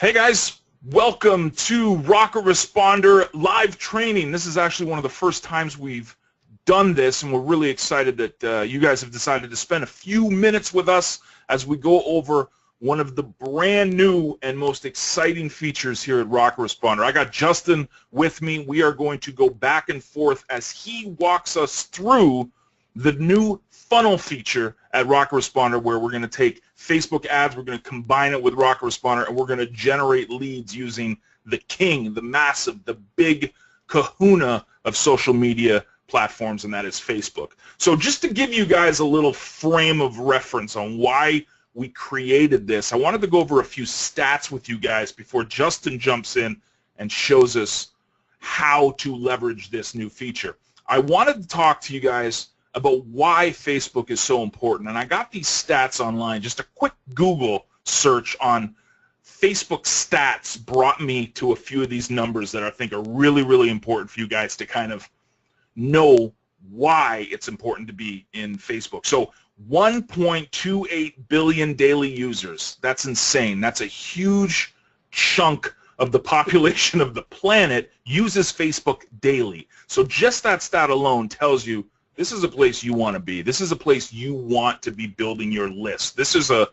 Hey guys, welcome to Rocket Responder live training. This is actually one of the first times we've done this, and we're really excited that you guys have decided to spend a few minutes with us as we go over one of the brand new and most exciting features here at Rocket Responder. I got Justin with me. We are going to go back and forth as he walks us through the new funnel feature at Rocket Responder, where we're going to take Facebook ads, we're going to combine it with Rocket Responder, and we're going to generate leads using the king, the massive, the big kahuna of social media platforms, and that is Facebook. So just to give you guys a little frame of reference on why we created this, I wanted to go over a few stats with you guys before Justin jumps in and shows us how to leverage this new feature. I wanted to talk to you guys about why Facebook is so important, and I got these stats online. Just a quick Google search on Facebook stats brought me to a few of these numbers that I think are really, really important for you guys to kind of know why it's important to be in Facebook. So 1.28 billion daily users. That's insane. That's a huge chunk of the population of the planet uses Facebook daily. So just that stat alone tells you this is a place you want to be. This is a place you want to be building your list. This is a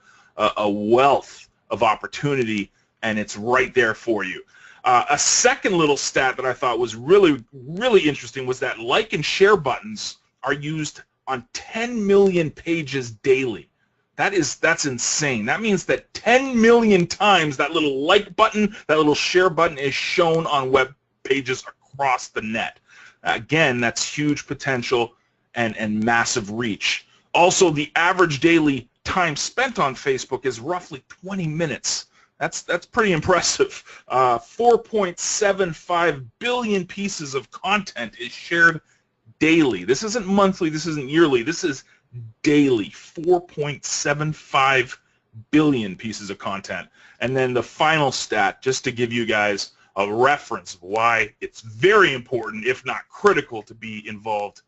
wealth of opportunity, and it's right there for you. A second little stat that I thought was really, really interesting was that like and share buttons are used on 10 million pages daily. That's insane. That means that 10 million times that little like button, that little share button is shown on web pages across the net. Again, that's huge potential and massive reach. Also, the average daily time spent on Facebook is roughly 20 minutes. That's pretty impressive. 4.75 billion pieces of content is shared daily. This isn't monthly, this isn't yearly, this is daily. 4.75 billion pieces of content. And then the final stat, just to give you guys a reference of why it's very important, if not critical, to be involved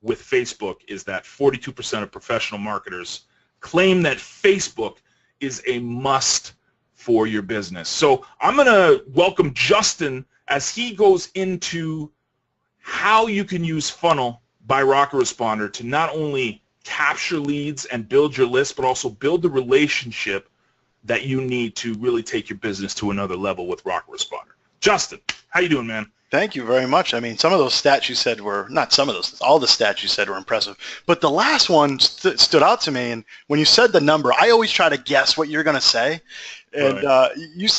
with Facebook, is that 42% of professional marketers claim that Facebook is a must for your business. So I'm going to welcome Justin as he goes into how you can use Funnel by Rocket Responder to not only capture leads and build your list, but also build the relationship that you need to really take your business to another level with Rocket Responder. Justin, how you doing, man? Thank you very much. I mean, some of those stats you said were, not some of those, all the stats you said were impressive. But the last one stood out to me, and when you said the number, I always try to guess what you're going to say. And right.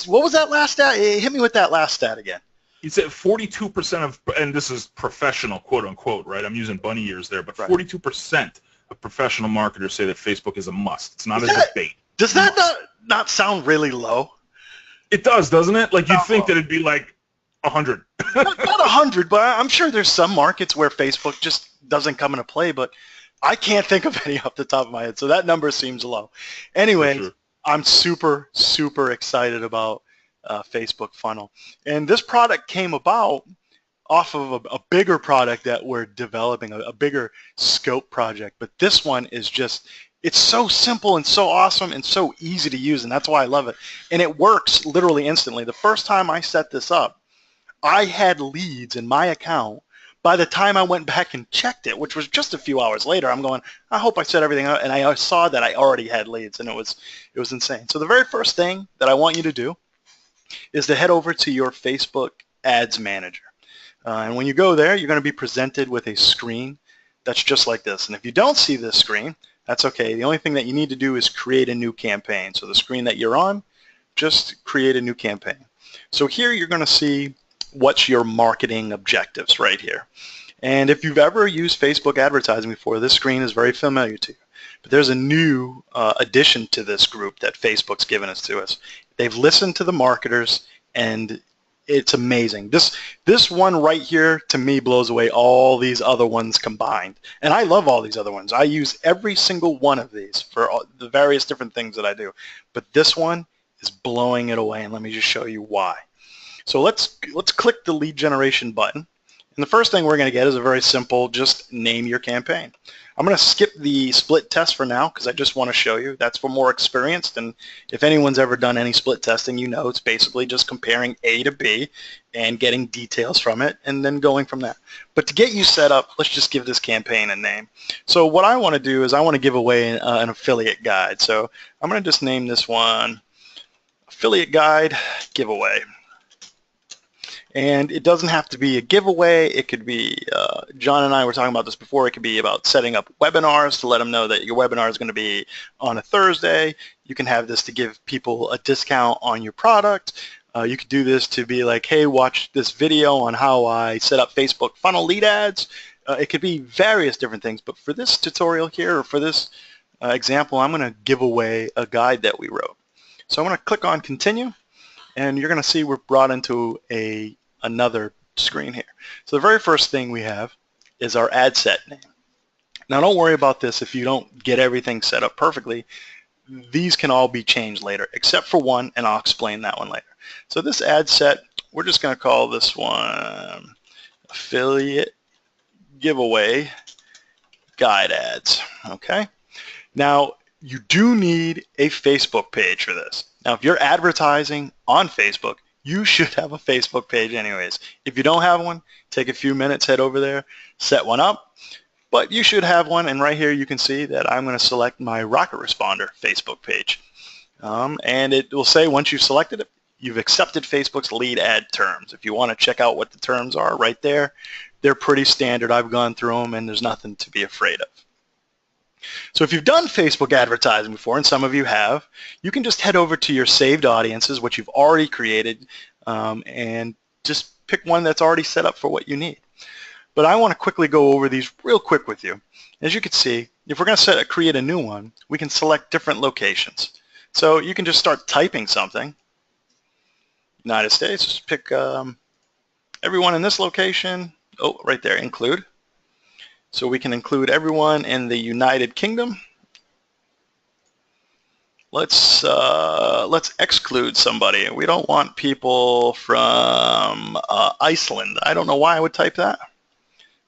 What was that last stat? Hit me with that last stat again. You said 42% of, and this is professional, quote unquote, right? I'm using bunny ears there, but 42% of professional marketers say that Facebook is a must. It's not a debate. Does that not sound really low? It does, doesn't it? Like you'd think that it'd be like 100. Not 100, but I'm sure there's some markets where Facebook just doesn't come into play, but I can't think of any off the top of my head, so that number seems low. Anyway, sure. I'm super, super excited about Facebook Funnel. And this product came about off of a bigger product that we're developing, a bigger scope project, but this one is just, it's so simple and so awesome and so easy to use, and that's why I love it. And it works literally instantly. The first time I set this up, I had leads in my account by the time I went back and checked it, which was just a few hours later. I'm going, I hope I set everything up, and I saw that I already had leads, and it was insane. So the very first thing that I want you to do is to head over to your Facebook Ads Manager. And when you go there, you're going to be presented with a screen that's just like this. And if you don't see this screen, that's okay. The only thing that you need to do is create a new campaign. So the screen that you're on, just create a new campaign. So here you're going to see what's your marketing objectives right here. And if you've ever used Facebook advertising before, this screen is very familiar to you. But there's a new addition to this group that Facebook's given to us. They've listened to the marketers, and it's amazing. This one right here, to me, blows away all these other ones combined. And I love all these other ones. I use every single one of these for the various different things that I do. But this one is blowing it away, and let me just show you why. So let's click the lead generation button, And the first thing we're going to get is a very simple, just name your campaign. I'm going to skip the split test for now because I just want to show you. That's for more experienced, and if anyone's ever done any split testing, you know it's basically just comparing A to B and getting details from it and then going from there. But to get you set up, let's just give this campaign a name. So what I want to do is I want to give away an affiliate guide. So I'm going to just name this one Affiliate Guide Giveaway. And it doesn't have to be a giveaway. It could be, John and I were talking about this before, it could be about setting up webinars to let them know that your webinar is going to be on a Thursday. You can have this to give people a discount on your product. You could do this to be like, hey, watch this video on how I set up Facebook funnel lead ads. It could be various different things. But for this tutorial here, or for this example, I'm going to give away a guide that we wrote. So I'm going to click on Continue, and you're going to see we're brought into another screen here. So the very first thing we have is our ad set name. Now don't worry about this if you don't get everything set up perfectly. These can all be changed later, except for one, and I'll explain that one later. So this ad set, we're just going to call this one Affiliate Giveaway Guide Ads. Okay? Now you do need a Facebook page for this. Now if you're advertising on Facebook, you should have a Facebook page anyways. If you don't have one, take a few minutes, head over there, set one up. But you should have one, and right here you can see that I'm going to select my Rocket Responder Facebook page. And it will say once you've selected it, you've accepted Facebook's lead ad terms. If you want to check out what the terms are right there, they're pretty standard. I've gone through them, and there's nothing to be afraid of. So if you've done Facebook advertising before, and some of you have, you can just head over to your saved audiences, what you've already created, and just pick one that's already set up for what you need. But I want to quickly go over these real quick with you. As you can see, if we're going to create a new one, we can select different locations. So you can just start typing something. United States, just pick everyone in this location. Oh, right there, include. So we can include everyone in the United Kingdom. Let's exclude somebody. We don't want people from Iceland. I don't know why I would type that,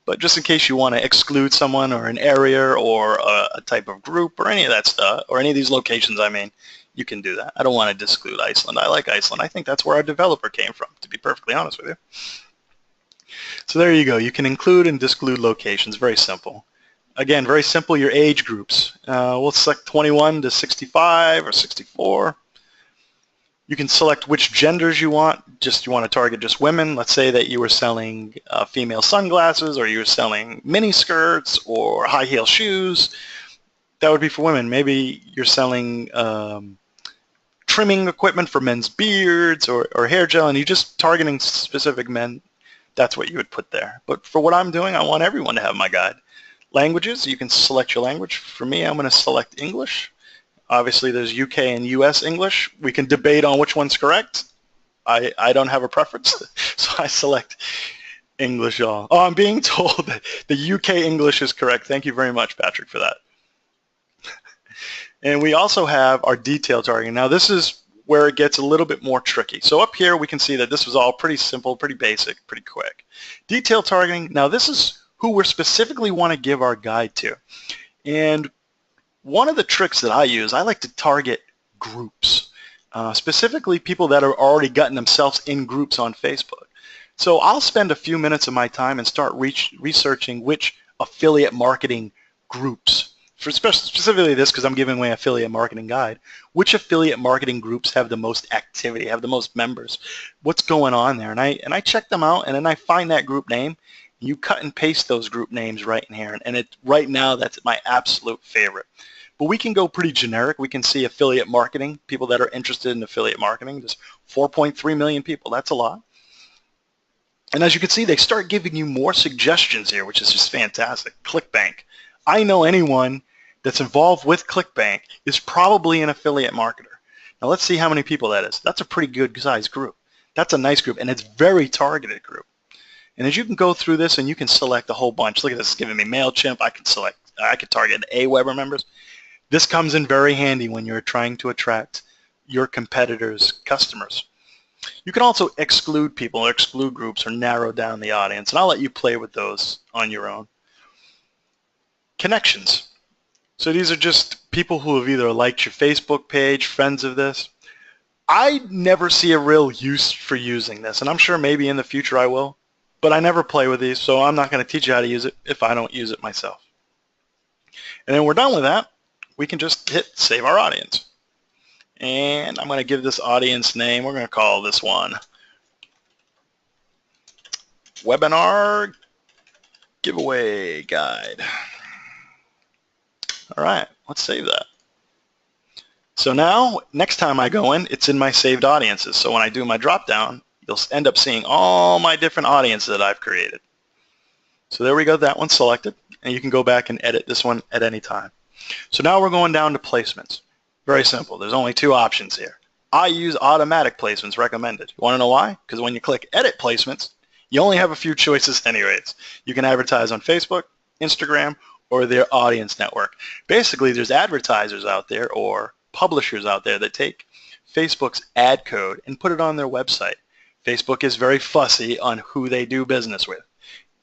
but just in case you want to exclude someone or an area or a type of group or any of that stuff, or any of these locations, I mean, you can do that. I don't want to disclude Iceland. I like Iceland. I think that's where our developer came from, to be perfectly honest with you. So there you go. You can include and disclude locations. Very simple. Again, very simple. Your age groups. We'll select 21 to 65 or 64. You can select which genders you want. You want to target just women. Let's say that you were selling female sunglasses, or you were selling mini skirts or high heel shoes. That would be for women. Maybe you're selling trimming equipment for men's beards or hair gel, and you're just targeting specific men. That's what you would put there. But for what I'm doing, I want everyone to have my guide. Languages, you can select your language. For me, I'm going to select English. Obviously, there's UK and US English. We can debate on which one's correct. I don't have a preference, so I select English all. Oh, I'm being told that the UK English is correct. Thank you very much, Patrick, for that. And we also have our detail targeting. Now, this is where it gets a little bit more tricky. So up here we can see that this was all pretty simple, pretty basic, pretty quick. Detail targeting, now this is who we specifically want to give our guide to. And one of the tricks that I use, I like to target groups, specifically people that are already gotten themselves in groups on Facebook. So I'll spend a few minutes of my time and start researching which affiliate marketing groups, for specifically this because I'm giving away affiliate marketing guide, which affiliate marketing groups have the most activity, have the most members, what's going on there, and I check them out, and then I find that group name. You cut and paste those group names right in here, and right now that's my absolute favorite. But we can go pretty generic. We can see affiliate marketing, people that are interested in affiliate marketing. There's 4.3 million people. That's a lot. And as you can see, they start giving you more suggestions here, which is just fantastic. ClickBank. I know anyone that's involved with ClickBank is probably an affiliate marketer. Now let's see how many people that is. That's a pretty good sized group. That's a nice group, and it's very targeted group. And as you can go through this, and you can select a whole bunch. Look at this, it's giving me MailChimp. I could target AWeber members. This comes in very handy when you're trying to attract your competitors' customers. You can also exclude people or exclude groups or narrow down the audience, and I'll let you play with those on your own. Connections. So these are just people who have either liked your Facebook page, friends of this. I never see a real use for using this, and I'm sure maybe in the future I will, but I never play with these, so I'm not going to teach you how to use it if I don't use it myself. And then we're done with that. We can just hit Save Our Audience. And I'm going to give this audience name. We're going to call this one Webinar Giveaway Guide. All right, let's save that. So now, next time I go in, it's in my saved audiences. So when I do my drop down, you'll end up seeing all my different audiences that I've created. So there we go, that one's selected, and you can go back and edit this one at any time. So now we're going down to placements. Very simple. There's only two options here. I use automatic placements recommended. You want to know why? Because when you click edit placements, you only have a few choices anyways. You can advertise on Facebook, Instagram, or their audience network. Basically, there's advertisers out there or publishers out there that take Facebook's ad code and put it on their website. Facebook is very fussy on who they do business with.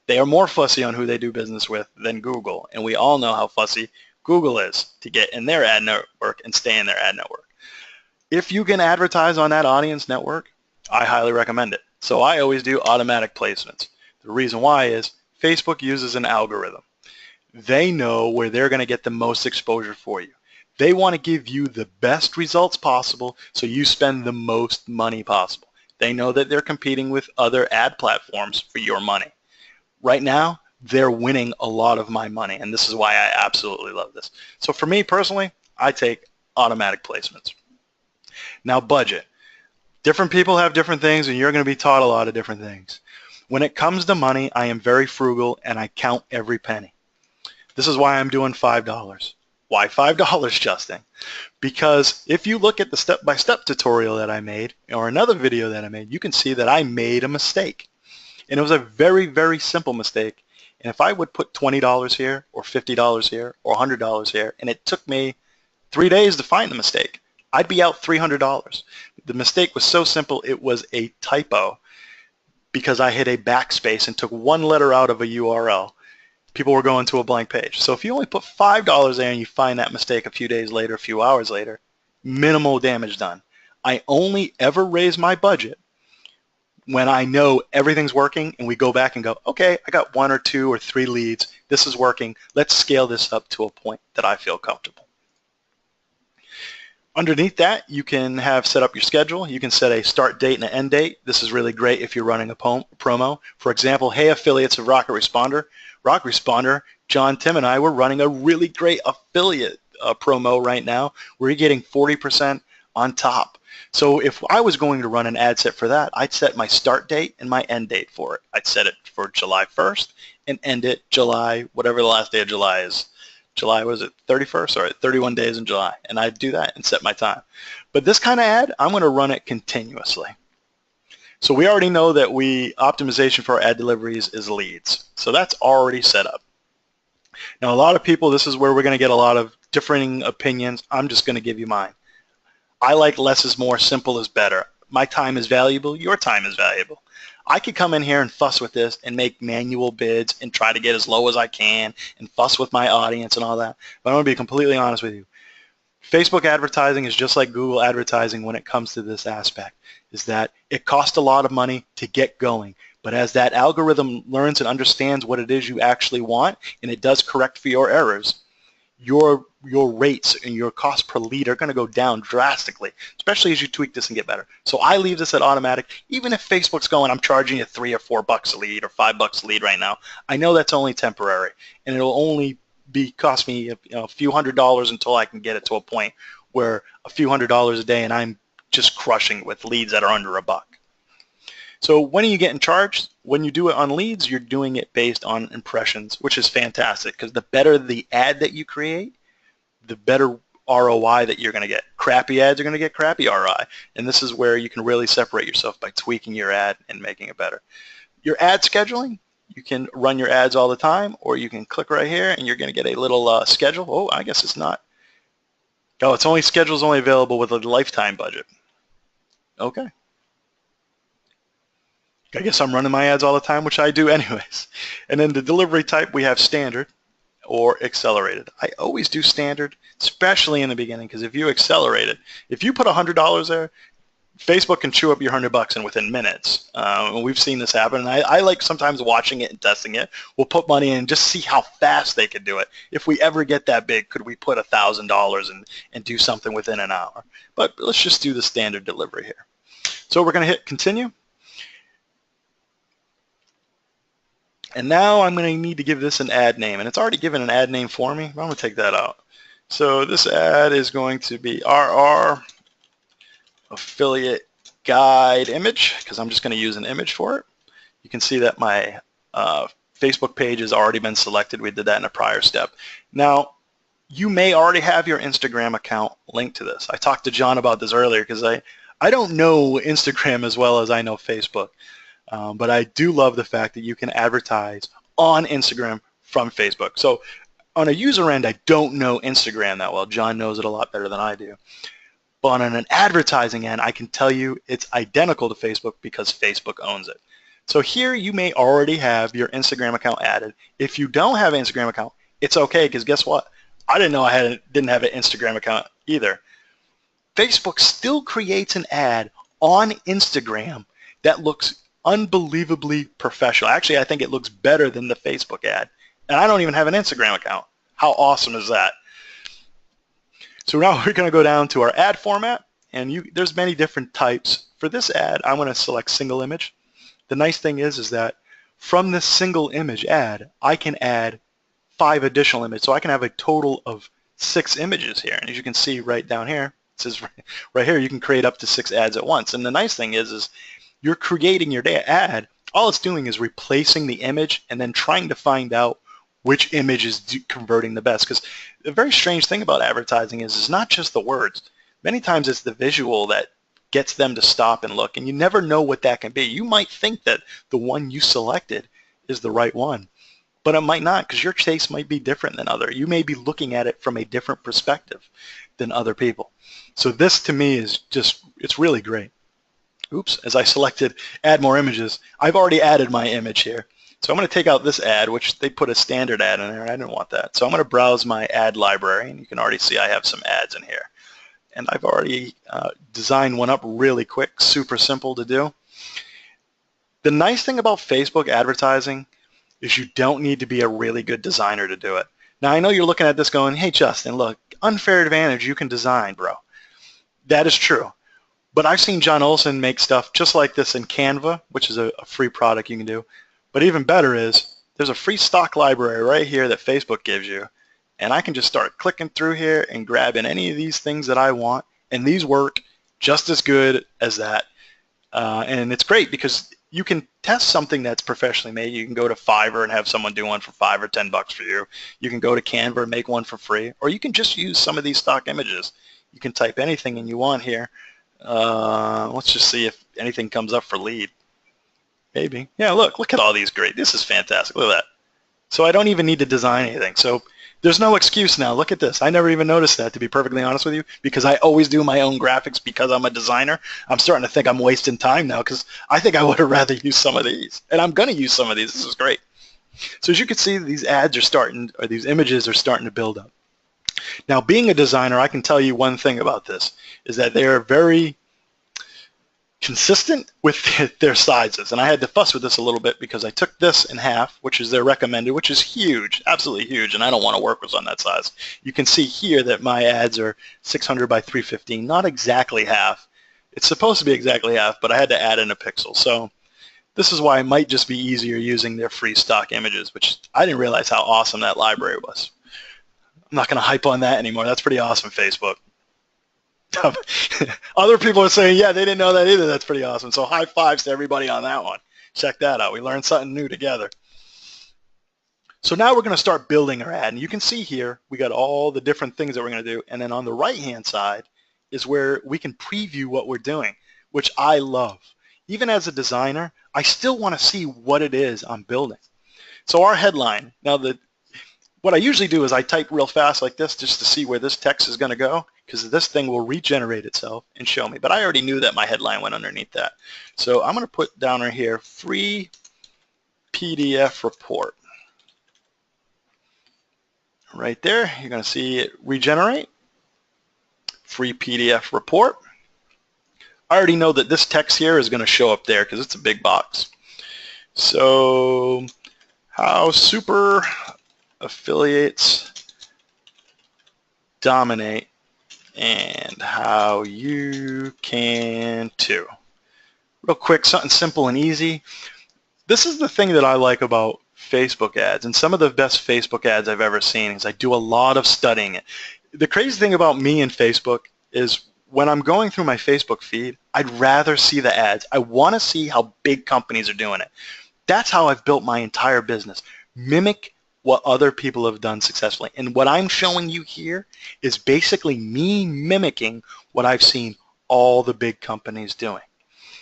They are more fussy on who they do business with than Google, and we all know how fussy Google is to get in their ad network and stay in their ad network. If you can advertise on that audience network, I highly recommend it. So I always do automatic placements. The reason why is Facebook uses an algorithm. They know where they're going to get the most exposure for you. They want to give you the best results possible so you spend the most money possible. They know that they're competing with other ad platforms for your money. Right now, they're winning a lot of my money, and this is why I absolutely love this. So for me personally, I take automatic placements. Now budget. Different people have different things, and you're going to be taught a lot of different things. When it comes to money, I am very frugal, and I count every penny. This is why I'm doing $5. Why $5, Justin? Because if you look at the step-by-step tutorial that I made, or another video that I made, you can see that I made a mistake. And it was a very, very simple mistake. And if I would put $20 here, or $50 here, or $100 here, and it took me 3 days to find the mistake, I'd be out $300. The mistake was so simple, it was a typo because I hit a backspace and took one letter out of a URL. People were going to a blank page. So if you only put $5 there and you find that mistake a few days later, a few hours later, minimal damage done. I only ever raise my budget when I know everything's working and we go back and go, okay, I got 1 or 2 or 3 leads. This is working. Let's scale this up to a point that I feel comfortable. Underneath that, you can have set up your schedule. You can set a start date and an end date. This is really great if you're running a promo. For example, hey, affiliates of Rocket Responder. Rocket Responder, John, Tim, and I were running a really great affiliate promo right now where you're getting 40% on top. So if I was going to run an ad set for that, I'd set my start date and my end date for it. I'd set it for July 1st and end it July, whatever the last day of July is. July, was it 31st? Or 31 days in July. And I'd do that and set my time. But this kind of ad, I'm going to run it continuously. So we already know that optimization for our ad deliveries is leads. So that's already set up. Now a lot of people, this is where we're going to get a lot of differing opinions. I'm just going to give you mine. I like less is more, simple is better. My time is valuable, your time is valuable. I could come in here and fuss with this and make manual bids and try to get as low as I can and fuss with my audience and all that. But I'm going to be completely honest with you. Facebook advertising is just like Google advertising when it comes to this aspect, is that it costs a lot of money to get going. But as that algorithm learns and understands what it is you actually want, and it does correct for your errors, your rates and your cost per lead are going to go down drastically, especially as you tweak this and get better. So I leave this at automatic. Even if Facebook's going, I'm charging you $3 or $4 a lead or $5 a lead right now, I know that's only temporary, and it'll only cost me a few $100s until I can get it to a point where a few $100s a day and I'm just crushing with leads that are under $1. So when are you getting charged? When you do it on leads, you're doing it based on impressions, which is fantastic because the better the ad that you create, the better ROI that you're going to get. Crappy ads are going to get crappy ROI, and this is where you can really separate yourself by tweaking your ad and making it better. Your ad scheduling, you can run your ads all the time, or you can click right here and you're going to get a little schedule. Oh, I guess it's not. Oh, schedule's only available with a lifetime budget. Okay. I guess I'm running my ads all the time, which I do anyways. And then the delivery type, we have standard or accelerated. I always do standard, especially in the beginning, because if you accelerate it, if you put $100 there, Facebook can chew up your $100 and within minutes. And we've seen this happen. And I like sometimes watching it and testing it. We'll put money in and just see how fast they could do it. If we ever get that big, could we put $1,000 and do something within an hour? But let's just do the standard delivery here. So we're going to hit continue. And now I'm going to need to give this an ad name. And it's already given an ad name for me. I'm going to take that out. So this ad is going to be RR affiliate guide image, because I'm just going to use an image for it. You can see that my Facebook page has already been selected. We did that in a prior step. Now, you may already have your Instagram account linked to this. I talked to John about this earlier because I don't know Instagram as well as I know Facebook. But I do love the fact that you can advertise on Instagram from Facebook. So on a user end, I don't know Instagram that well. John knows it a lot better than I do. But on an advertising end, I can tell you it's identical to Facebook because Facebook owns it. So here you may already have your Instagram account added. If you don't have an Instagram account, it's okay, because guess what? I didn't know I didn't have an Instagram account either. Facebook still creates an ad on Instagram that looks unbelievably professional. Actually, I think it looks better than the Facebook ad. And I don't even have an Instagram account. How awesome is that? So now we're going to go down to our ad format, and there's many different types. For this ad, I'm going to select single image. The nice thing is that from this single image ad, I can add 5 additional images. So I can have a total of 6 images here. And as you can see right down here, it says right here, you can create up to 6 ads at once. And the nice thing is you're creating your ad. All it's doing is replacing the image and then trying to find out which image is converting the best. Because the very strange thing about advertising is it's not just the words. Many times it's the visual that gets them to stop and look, and you never know what that can be. You might think that the one you selected is the right one, but it might not, because your taste might be different than other. You may be looking at it from a different perspective than other people. So this to me is just, it's really great. Oops, as I selected add more images, I've already added my image here. So I'm going to take out this ad, which they put a standard ad in there, and I didn't want that. So I'm going to browse my ad library, and you can already see I have some ads in here. And I've already designed one up really quick, super simple to do. The nice thing about Facebook advertising is you don't need to be a really good designer to do it. Now, I know you're looking at this going, hey, Justin, look, unfair advantage, you can design, bro. That is true. But I've seen John Olson make stuff just like this in Canva, which is a free product you can do. But even better is there's a free stock library right here that Facebook gives you. And I can just start clicking through here and grabbing any of these things that I want. And these work just as good as that. And it's great because you can test something that's professionally made. You can go to Fiverr and have someone do one for $5 or $10 for you. You can go to Canva and make one for free. Or you can just use some of these stock images. You can type anything in you want here. Let's just see if anything comes up for lead. Maybe. Yeah, look at all these great. This is fantastic. Look at that. So I don't even need to design anything. So there's no excuse now. Look at this. I never even noticed that, to be perfectly honest with you, because I always do my own graphics because I'm a designer. I'm starting to think I'm wasting time now because I think I would have rather used some of these. And I'm going to use some of these. This is great. So as you can see, these ads are starting, or these images are starting to build up. Now, being a designer, I can tell you one thing about this, is that they are very consistent with their sizes. And I had to fuss with this a little bit because I took this in half, which is their recommended, which is huge, absolutely huge, and I don't want to work with on that size. You can see here that my ads are 600 by 315, not exactly half. It's supposed to be exactly half, but I had to add in a pixel. So this is why it might just be easier using their free stock images, which I didn't realize how awesome that library was. I'm not going to hype on that anymore. That's pretty awesome, Facebook. Other people are saying, yeah, they didn't know that either. That's pretty awesome. So high fives to everybody on that one. Check that out. We learned something new together. So now we're going to start building our ad. And you can see here, we got all the different things that we're going to do. And then on the right-hand side is where we can preview what we're doing, which I love. Even as a designer, I still want to see what it is I'm building. So our headline, now what I usually do is I type real fast like this just to see where this text is going to go. because this thing will regenerate itself and show me. But I already knew that my headline went underneath that. So I'm going to put down right here, free PDF report. Right there, you're going to see it regenerate. Free PDF report. I already know that this text here is going to show up there because it's a big box. So, how super affiliates dominate and how you can too. Real quick, something simple and easy. This is the thing that I like about Facebook ads, and some of the best Facebook ads I've ever seen is I do a lot of studying. The crazy thing about me and Facebook is when I'm going through my Facebook feed, I'd rather see the ads. I want to see how big companies are doing it. That's how I've built my entire business. Mimic what other people have done successfully. And what I'm showing you here is basically me mimicking what I've seen all the big companies doing.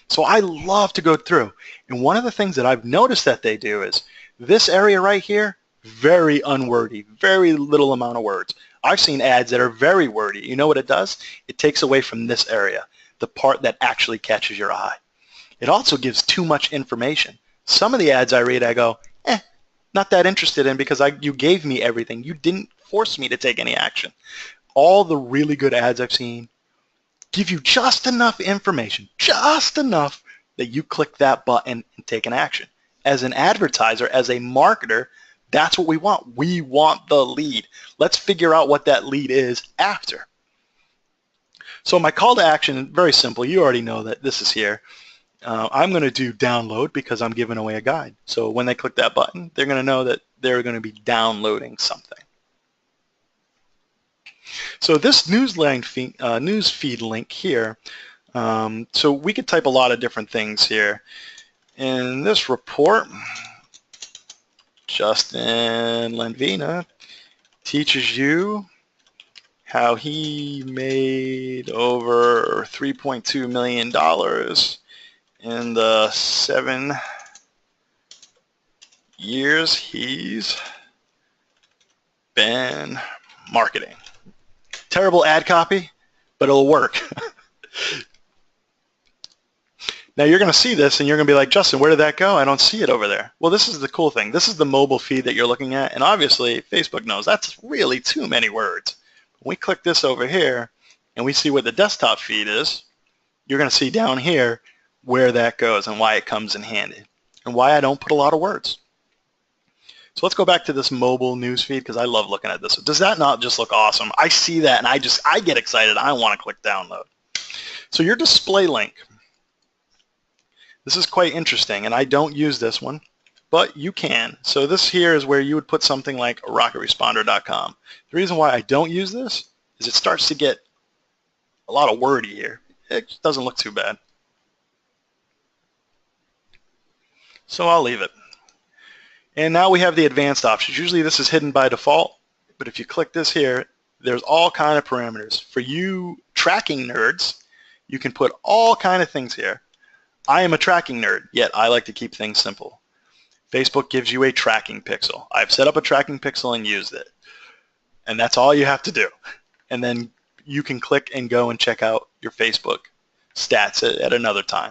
So I love to go through. And one of the things that I've noticed that they do is this area right here, very unwordy, very little amount of words. I've seen ads that are very wordy. You know what it does? It takes away from this area, the part that actually catches your eye. It also gives too much information. Some of the ads I read, I go, not that interested in because you gave me everything. You didn't force me to take any action. All the really good ads I've seen give you just enough information, just enough that you click that button and take an action. As an advertiser, as a marketer, that's what we want. We want the lead. Let's figure out what that lead is after. So my call to action, very simple. You already know that this is here. I'm going to do download because I'm giving away a guide. So when they click that button, they're going to know that they're going to be downloading something. So this news feed link here, so we could type a lot of different things here. In this report, Justin Lenvina teaches you how he made over $3.2 million in the 7 years he's been marketing. Terrible ad copy, but it'll work. Now you're going to see this and you're going to be like, Justin, where did that go? I don't see it over there. Well, this is the cool thing. This is the mobile feed that you're looking at, and obviously Facebook knows that's really too many words. When we click this over here and we see what the desktop feed is, you're going to see down here where that goes and why it comes in handy and why I don't put a lot of words. So let's go back to this mobile news feed because I love looking at this. Does that not just look awesome? I see that and I get excited. I want to click download. So your display link. This is quite interesting, and I don't use this one, but you can. So this here is where you would put something like rocketresponder.com. The reason why I don't use this is it starts to get a lot of wordy here. It just doesn't look too bad. So I'll leave it. And now we have the advanced options. Usually this is hidden by default, but if you click this here, there's all kind of parameters. For you tracking nerds, you can put all kind of things here. I am a tracking nerd, yet I like to keep things simple. Facebook gives you a tracking pixel. I've set up a tracking pixel and used it. And that's all you have to do. And then you can click and go and check out your Facebook stats at another time.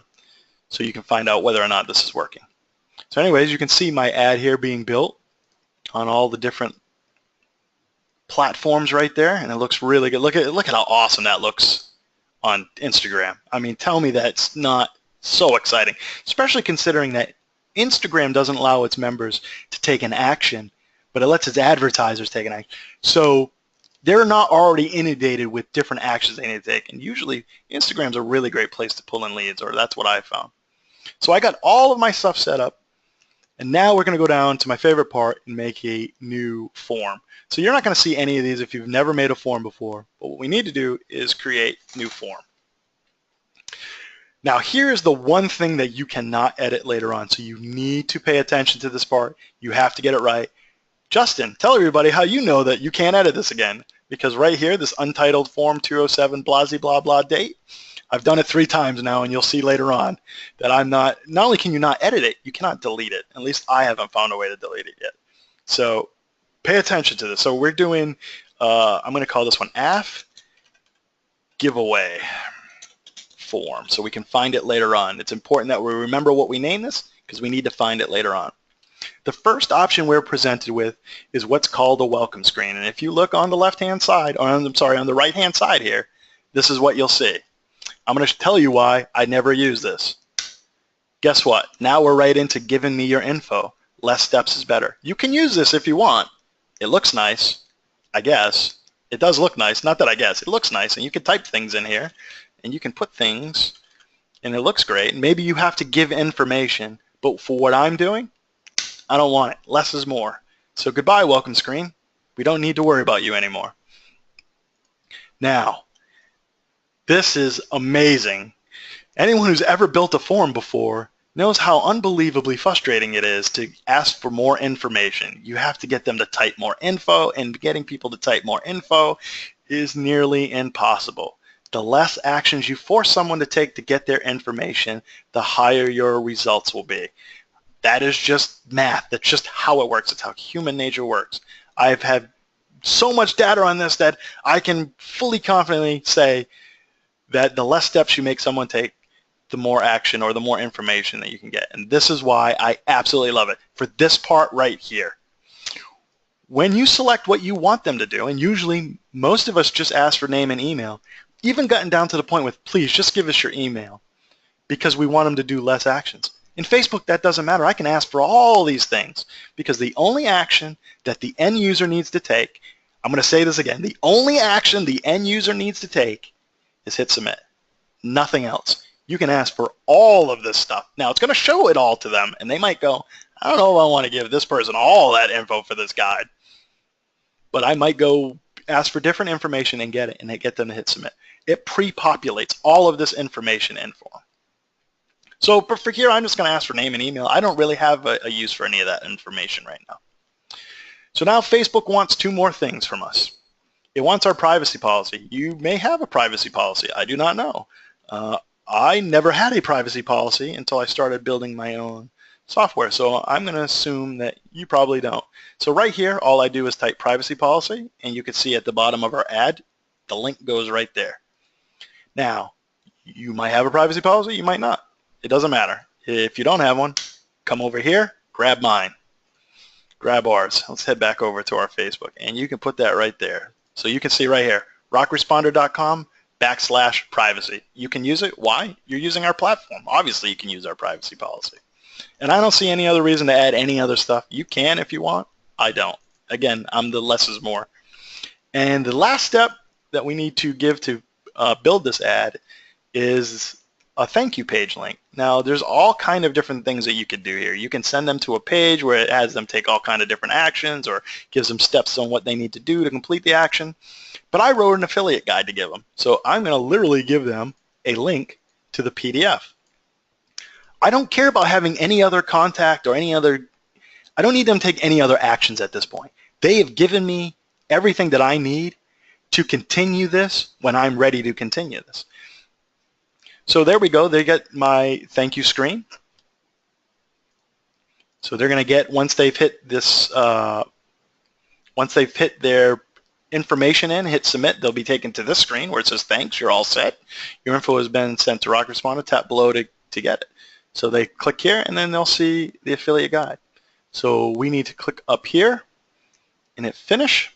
So you can find out whether or not this is working. So anyways, you can see my ad here being built on all the different platforms right there, and it looks really good. Look at how awesome that looks on Instagram. I mean, tell me that's not so exciting, especially considering that Instagram doesn't allow its members to take an action, but it lets its advertisers take an action. So they're not already inundated with different actions they need to take, and usually Instagram's a really great place to pull in leads, or that's what I found. So I got all of my stuff set up, and now we're going to go down to my favorite part and make a new form. So you're not going to see any of these if you've never made a form before, but what we need to do is create new form. Now here's the one thing that you cannot edit later on, so you need to pay attention to this part. You have to get it right. Justin, tell everybody how you know that you can't edit this again, because right here, this untitled form 207 blah blah blah date, I've done it 3 times now, and you'll see later on that I'm not only can you not edit it, you cannot delete it. At least I haven't found a way to delete it yet. So pay attention to this. So we're doing, I'm going to call this one AF, giveaway form so we can find it later on. It's important that we remember what we name this because we need to find it later on. The first option we're presented with is what's called a welcome screen. And if you look on the left-hand side, or on the right-hand side here, this is what you'll see. I'm going to tell you why I never use this. Guess what? Now we're right into giving me your info. Less steps is better. You can use this if you want. It looks nice, I guess. It does look nice. Not that I guess. It looks nice, and you can type things in here, and you can put things, and it looks great. Maybe you have to give information, but for what I'm doing, I don't want it. Less is more. So goodbye, welcome screen. We don't need to worry about you anymore. Now, this is amazing. Anyone who's ever built a form before knows how unbelievably frustrating it is to ask for more information. You have to get them to type more info, and getting people to type more info is nearly impossible. The less actions you force someone to take to get their information, the higher your results will be. That is just math. That's just how it works. It's how human nature works. I've had so much data on this that I can fully confidently say that the less steps you make someone take, the more action or the more information that you can get. And this is why I absolutely love it. For this part right here, when you select what you want them to do, and usually most of us just ask for name and email, even gotten down to the point with, please just give us your email, because we want them to do less actions. In Facebook, that doesn't matter. I can ask for all these things because the only action that the end user needs to take, I'm going to say this again, the only action the end user needs to take is hit submit. Nothing else. You can ask for all of this stuff. Now, it's going to show it all to them, and they might go, I don't know if I want to give this person all that info for this guide. But I might go ask for different information and get it, and get them to hit submit. It pre-populates all of this information in for them. So for here, I'm just going to ask for name and email. I don't really have a use for any of that information right now. So now Facebook wants two more things from us. It wants our privacy policy. You may have a privacy policy. I do not know. I never had a privacy policy until I started building my own software. So I'm going to assume that you probably don't. So right here, all I do is type privacy policy, and you can see at the bottom of our ad, the link goes right there. Now, you might have a privacy policy, you might not. It doesn't matter. If you don't have one, come over here, grab mine. Grab ours. Let's head back over to our Facebook, and you can put that right there. So you can see right here, rockresponder.com/privacy. You can use it. Why? You're using our platform. Obviously, you can use our privacy policy. And I don't see any other reason to add any other stuff. You can if you want. I don't. Again, I'm the less is more. And the last step that we need to give to build this ad is a thank you page link. Now, there's all kind of different things that you could do here. You can send them to a page where it has them take all kind of different actions or gives them steps on what they need to do to complete the action. But I wrote an affiliate guide to give them. So I'm going to literally give them a link to the PDF. I don't care about having any other contact or any other, I don't need them to take any other actions at this point. They have given me everything that I need to continue this when I'm ready to continue this. So there we go. They get my thank you screen. So they're going to get, once they've hit this, once they've hit their information in, hit submit, they'll be taken to this screen where it says thanks, you're all set. Your info has been sent to RockResponder. Tap below to get it. So they click here, and then they'll see the affiliate guide. So we need to click up here and hit finish.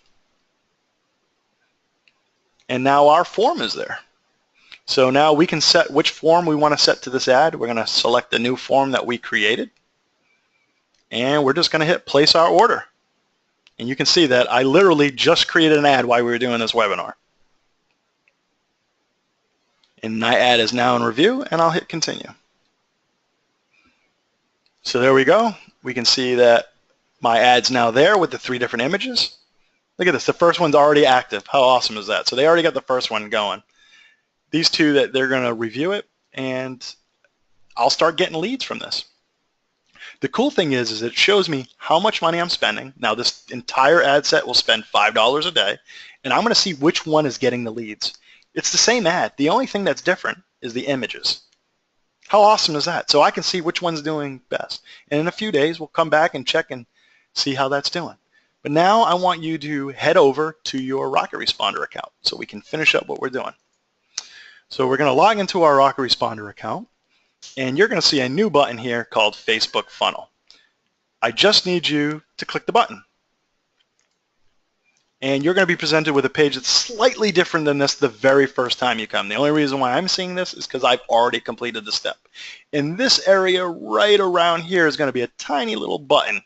And now our form is there. So now we can set which form we want to set to this ad. We're going to select the new form that we created. And we're just going to hit place our order. And you can see that I literally just created an ad while we were doing this webinar. And my ad is now in review, and I'll hit continue. So there we go. We can see that my ad's now there with the 3 different images. Look at this. The first one's already active. How awesome is that? So they already got the first one going. These two, that they're going to review it, and I'll start getting leads from this. The cool thing is it shows me how much money I'm spending. Now this entire ad set will spend $5 a day, and I'm going to see which one is getting the leads. It's the same ad. The only thing that's different is the images. How awesome is that? So I can see which one's doing best. And in a few days, we'll come back and check and see how that's doing. But now I want you to head over to your RocketResponder account so we can finish up what we're doing. So we're going to log into our Rockeresponder account, and you're going to see a new button here called Facebook Funnel. I just need you to click the button. And you're going to be presented with a page that's slightly different than this the very first time you come. The only reason why I'm seeing this is because I've already completed the step. In this area right around here is going to be a tiny little button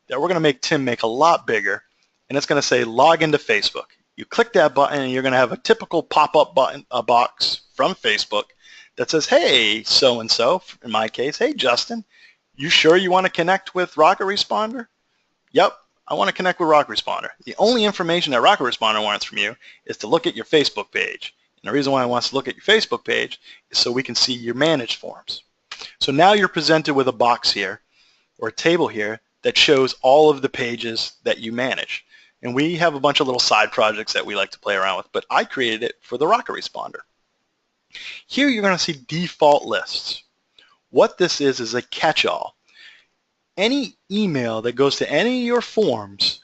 that we're going to make Tim make a lot bigger, and it's going to say log into Facebook. You click that button and you're going to have a typical pop-up button, a box from Facebook that says, hey, so-and-so, in my case, hey, Justin, you sure you want to connect with Rockeresponder? Yep. I want to connect with Rockeresponder. The only information that Rockeresponder wants from you is to look at your Facebook page. And the reason why it wants to look at your Facebook page is so we can see your managed forms. So now you're presented with a box here, or a table here, that shows all of the pages that you manage. And we have a bunch of little side projects that we like to play around with, but I created it for the Rockeresponder. Here you're going to see default lists. What this is a catch-all. Any email that goes to any of your forms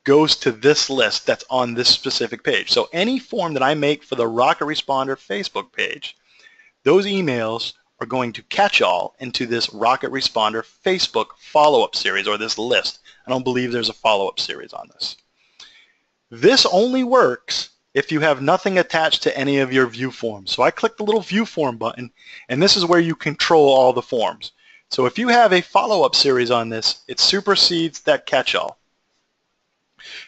goes to this list that's on this specific page. So any form that I make for the Rockeresponder Facebook page, those emails are going to catch all into this Rockeresponder Facebook follow-up series, or this list. I don't believe there's a follow-up series on this. This only works if you have nothing attached to any of your view forms. So I click the little view form button, and this is where you control all the forms. So if you have a follow-up series on this, it supersedes that catch-all.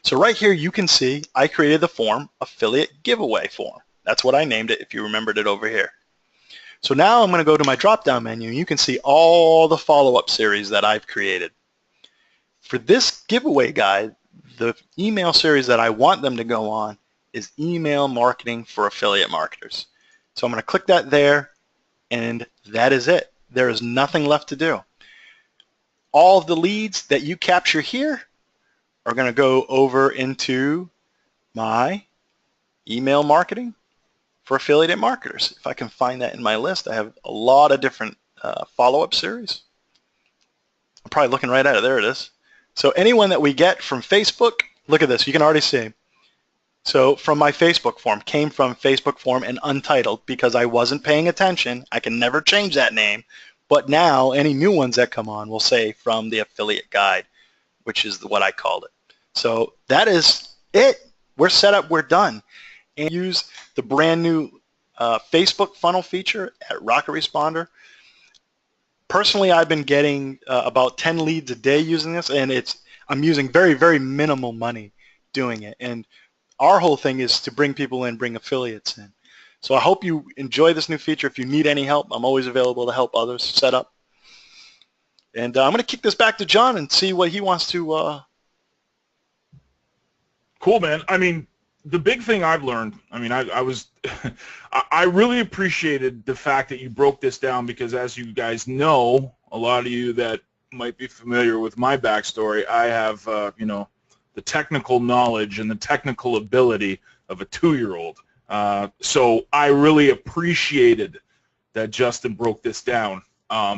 So right here you can see I created the form affiliate giveaway form. That's what I named it if you remembered it over here. So now I'm going to go to my drop-down menu, and you can see all the follow-up series that I've created. For this giveaway guide, the email series that I want them to go on is email marketing for affiliate marketers. So I'm going to click that there, and that is it. There is nothing left to do. All of the leads that you capture here are going to go over into my email marketing for affiliate marketers. If I can find that in my list, I have a lot of different follow-up series. I'm probably looking right at it. There it is. So anyone that we get from Facebook, look at this. You can already see. So from my Facebook form, came from Facebook form and untitled because I wasn't paying attention. I can never change that name. But now any new ones that come on will say from the affiliate guide, which is what I called it. So that is it. We're set up. We're done. And use the brand new Facebook funnel feature at Rockeresponder. Personally, I've been getting about 10 leads a day using this, and I'm using very, very minimal money doing it. And our whole thing is to bring people in, bring affiliates in. So I hope you enjoy this new feature. If you need any help, I'm always available to help others set up. And I'm going to kick this back to John and see what he wants to... Cool, man. I mean, the big thing I've learned, I mean, I was, I really appreciated the fact that you broke this down because, as you guys know, a lot of you that might be familiar with my backstory, I have, you know, the technical knowledge and the technical ability of a 2-year-old. So I really appreciated that Justin broke this down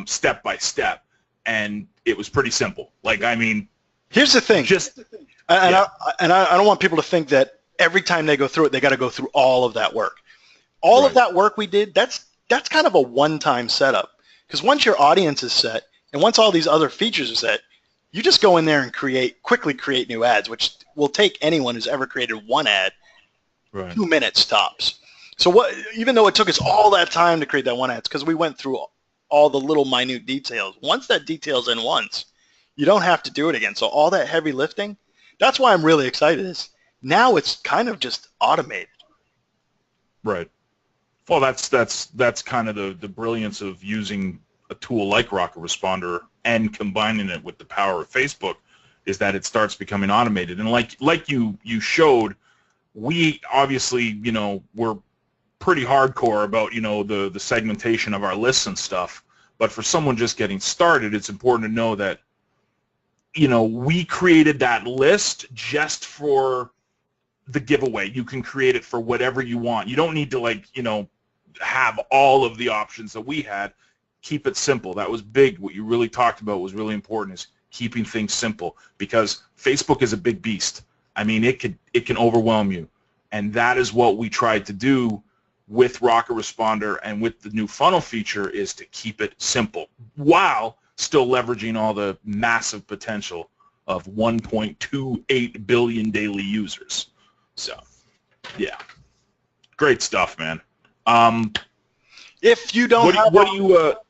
step by step, and it was pretty simple. Like, I mean, here's the thing. I don't want people to think that every time they go through it, they got to go through all of that work. All of that work we did, that's kind of a one-time setup. Because once your audience is set, and once all these other features are set, you just go in there and quickly create new ads, which will take anyone who's ever created one ad 2 minutes tops. So even though it took us all that time to create that one ad, it's because we went through all the little minute details. Once that detail's in once, you don't have to do it again. So all that heavy lifting, that's why I'm really excited. Is now it's kind of just automated. Right. Well, that's kind of the brilliance of using a tool like Rockeresponder and combining it with the power of Facebook, is that it starts becoming automated. And like you showed, we obviously, you know, we're pretty hardcore about, you know, the segmentation of our lists and stuff. But for someone just getting started, it's important to know that, you know, we created that list just for the giveaway. You can create it for whatever you want. You don't need to, like, you know, have all of the options that we had. Keep it simple. That was big. What you really talked about was really important, is keeping things simple, because Facebook is a big beast. I mean, it can overwhelm you, and that is what we tried to do with Rocket Responder and with the new funnel feature is to keep it simple while still leveraging all the massive potential of 1.28 billion daily users. So, yeah, great stuff, man. If you don't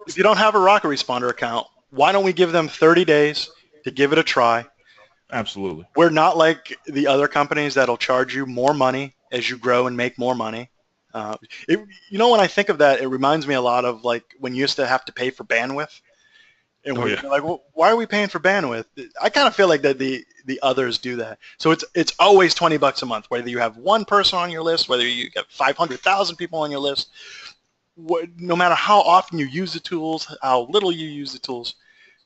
if you don't have a Rocket Responder account, why don't we give them 30 days to give it a try? Absolutely. We're not like the other companies that'll charge you more money as you grow and make more money. When I think of that, it reminds me a lot of like when you used to have to pay for bandwidth. And we're like, well, why are we paying for bandwidth? I kind of feel like that the others do that. So it's always $20 a month, whether you have one person on your list, whether you have 500,000 people on your list. No matter how often you use the tools, how little you use the tools,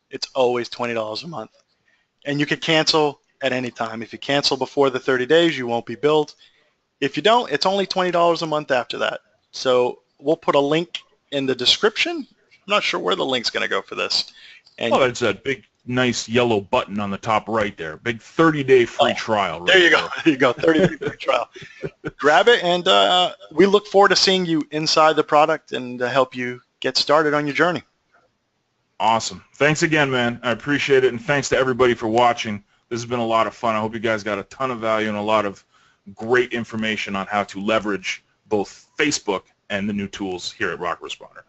it's always $20 a month. And you can cancel at any time. If you cancel before the 30 days, you won't be billed. If you don't, it's only $20 a month after that. So we'll put a link in the description. I'm not sure where the link's going to go for this. And it's that big, nice yellow button on the top right there. Big 30-day free trial. Right there you go. There you go. 30-day free trial. Grab it, and we look forward to seeing you inside the product and help you get started on your journey. Awesome. Thanks again, man. I appreciate it, and thanks to everybody for watching. This has been a lot of fun. I hope you guys got a ton of value and a lot of great information on how to leverage both Facebook and the new tools here at Rocket Responder.